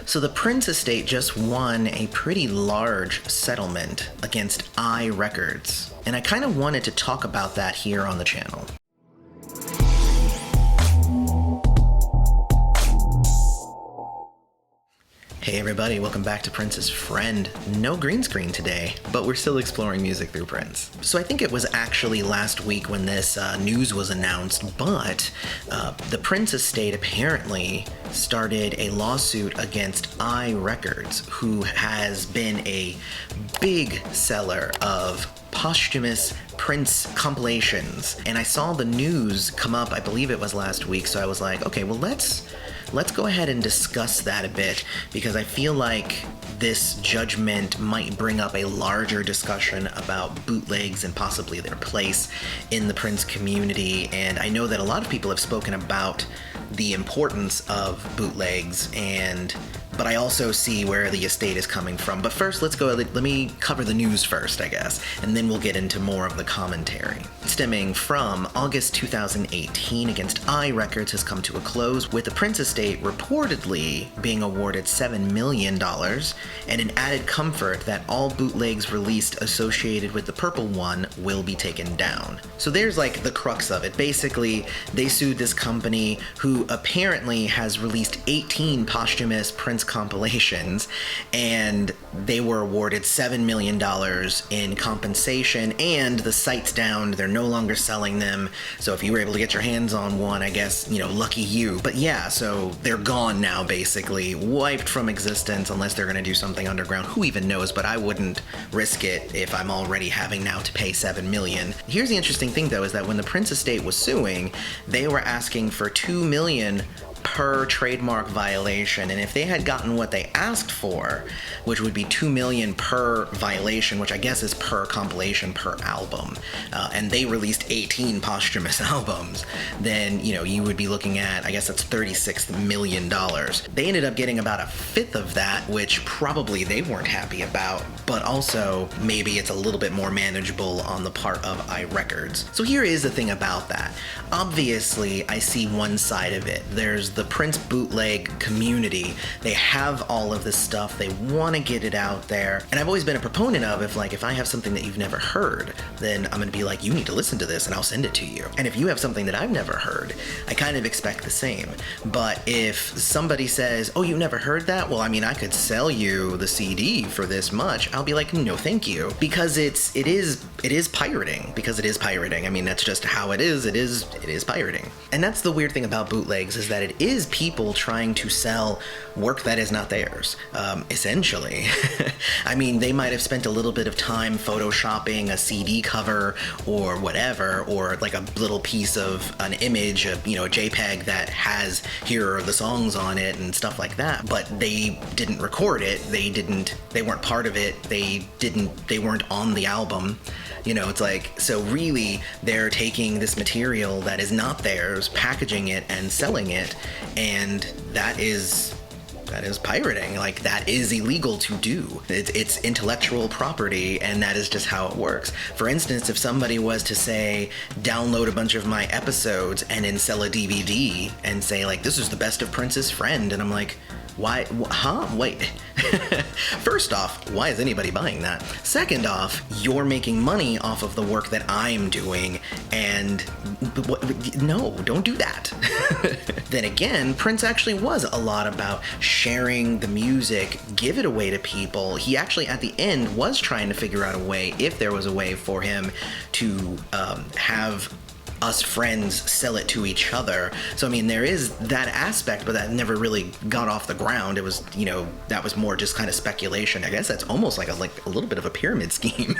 So the Prince estate just won a pretty large settlement against I Records, and I kind of wanted to talk about that here on the channel. Hey everybody, welcome back to Prince's Friend. No green screen today, but we're still exploring music through Prince. So I think it was actually last week when this news was announced, but the Prince estate apparently started a lawsuit against I Records, who has been a big seller of posthumous Prince compilations. And I saw the news come up, I believe it was last week, so I was like, okay, well let's go ahead and discuss that a bit, because I feel like this judgment might bring up a larger discussion about bootlegs and possibly their place in the Prince community. And I know that a lot of people have spoken about the importance of bootlegs, but I also see where the estate is coming from. But first, let me cover the news first, I guess, and then we'll get into more of the commentary. Stemming from August 2018 against I Records has come to a close, with the Prince estate reportedly being awarded $7 million and an added comfort that all bootlegs released associated with the purple one will be taken down. So there's like the crux of it. Basically, they sued this company who apparently has released 18 posthumous Prince compilations, and they were awarded $7 million in compensation, and the site's down. They're no longer selling them. So if you were able to get your hands on one, I guess, lucky you. But yeah, so they're gone now, basically, wiped from existence, unless they're going to do something underground. Who even knows? But I wouldn't risk it if I'm already having now to pay $7 million. Here's the interesting thing, though, is that when the Prince estate was suing, they were asking for $2 million per trademark violation, and if they had gotten what they asked for, which would be $2 million per violation, which I guess is per compilation per album, and they released 18 posthumous albums, then you would be looking at, I guess that's $36 million. They ended up getting about a fifth of that, which probably they weren't happy about, but also maybe it's a little bit more manageable on the part of I Records. So here is the thing about that. Obviously, I see one side of it. There's the Prince bootleg community. They have all of this stuff. They want to get it out there. And I've always been a proponent of, if I have something that you've never heard, then I'm going to be like, you need to listen to this and I'll send it to you. And if you have something that I've never heard, I kind of expect the same. But if somebody says, oh, you never heard that? Well, I could sell you the CD for this much. I'll be like, no, thank you. Because it is pirating. Because it is pirating. That's just how it is. It is pirating. And that's the weird thing about bootlegs, is that it is people trying to sell work that is not theirs, essentially. They might have spent a little bit of time photoshopping a CD cover or whatever, or like a little piece of an image, a JPEG that has, here are the songs on it and stuff like that, but they didn't record it, they weren't part of it, they weren't on the album. It's like, so really they're taking this material that is not theirs, packaging it and selling it, and that is pirating. Like, that is illegal to do. It's intellectual property, and that is just how it works. For instance, if somebody was to say, download a bunch of my episodes and then sell a DVD and say, like, this is the best of Prince's Friend, and I'm like, why? Huh? Wait. First off, why is anybody buying that? Second off, you're making money off of the work that I'm doing, and no, don't do that. Then again, Prince actually was a lot about sharing the music, give it away to people. He actually, at the end, was trying to figure out a way, if there was a way for him to have us friends sell it to each other. So there is that aspect, but that never really got off the ground. It was, that was more just kind of speculation. I guess that's almost like a little bit of a pyramid scheme.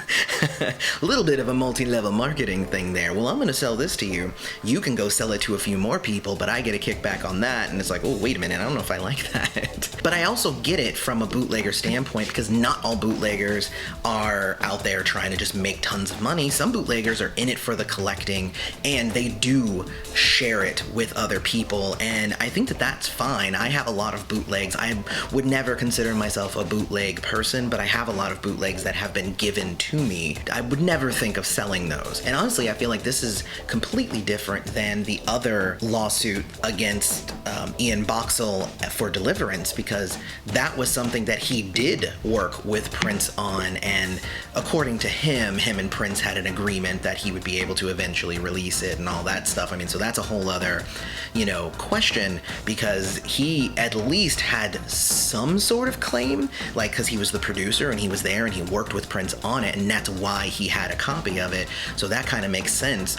A little bit of a multi-level marketing thing there. Well, I'm going to sell this to you. You can go sell it to a few more people, but I get a kickback on that. And it's like, oh, wait a minute, I don't know if I like that. But I also get it from a bootlegger standpoint, because not all bootleggers are out there trying to just make tons of money. Some bootleggers are in it for the collecting, and they do share it with other people, and I think that that's fine. I have a lot of bootlegs. I would never consider myself a bootleg person, but I have a lot of bootlegs that have been given to me. I would never think of selling those. And honestly, I feel like this is completely different than the other lawsuit against Ian Boxall for Deliverance, because that was something that he did work with Prince on, and according to him and Prince had an agreement that he would be able to eventually release it and all that stuff. I mean, so that's a whole other, question, because he at least had some sort of claim, like, because he was the producer and he was there and he worked with Prince on it, and that's why he had a copy of it. So that kind of makes sense.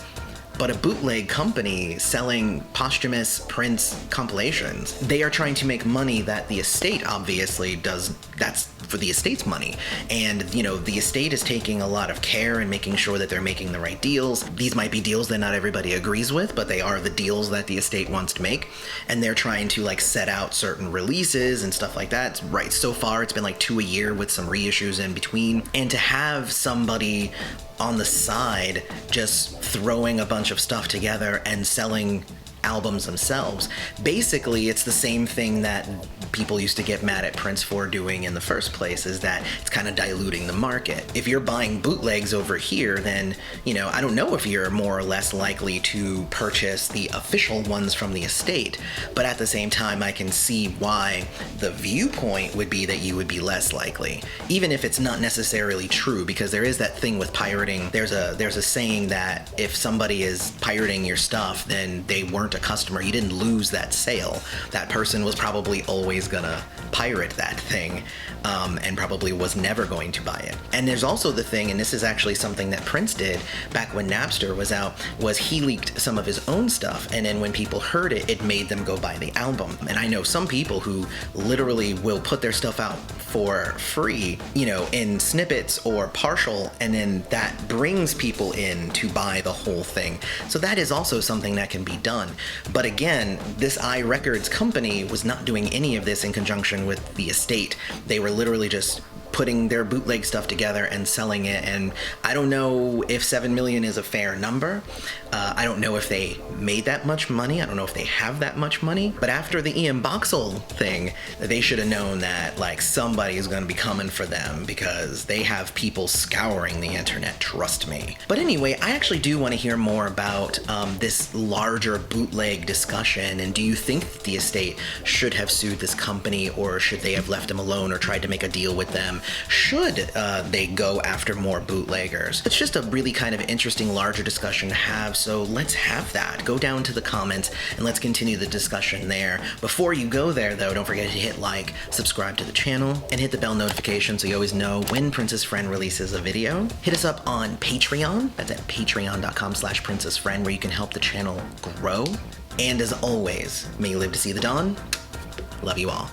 But a bootleg company selling posthumous Prince compilations, they are trying to make money that the estate obviously does. That's for the estate's money. And, the estate is taking a lot of care and making sure that they're making the right deals. These might be deals that not everybody agrees with, but they are the deals that the estate wants to make. And they're trying to, set out certain releases and stuff like that. Right, so far it's been 2 a year with some reissues in between. And to have somebody on the side just throwing a bunch of stuff together and selling albums themselves, basically it's the same thing that people used to get mad at Prince for doing in the first place, is that it's kind of diluting the market. If you're buying bootlegs over here, then, I don't know if you're more or less likely to purchase the official ones from the estate, but at the same time, I can see why the viewpoint would be that you would be less likely, even if it's not necessarily true, because there is that thing with pirating. There's a saying that if somebody is pirating your stuff, then they weren't a customer. You didn't lose that sale. That person was probably always gonna pirate that thing, and probably was never going to buy it. And there's also the thing, and this is actually something that Prince did back when Napster was out, was he leaked some of his own stuff, and then when people heard it, it made them go buy the album. And I know some people who literally will put their stuff out for free, in snippets or partial, and then that brings people in to buy the whole thing. So that is also something that can be done. But again, this iRecords company was not doing any of this in conjunction with the estate. They were literally just putting their bootleg stuff together and selling it, and I don't know if 7 million is a fair number. I don't know if they made that much money. I don't know if they have that much money. But after the Ian Boxall thing, they should have known that somebody is going to be coming for them, because they have people scouring the internet, trust me. But anyway, I actually do want to hear more about this larger bootleg discussion, and do you think that the estate should have sued this company, or should they have left them alone or tried to make a deal with them? Should they go after more bootleggers? It's just a really kind of interesting larger discussion to have, so let's have that. Go down to the comments and let's continue the discussion there. Before you go there though, don't forget to hit like, subscribe to the channel, and hit the bell notification so you always know when Princess Friend releases a video. Hit us up on Patreon. That's at patreon.com/princessfriend, where you can help the channel grow. And as always, may you live to see the dawn. Love you all.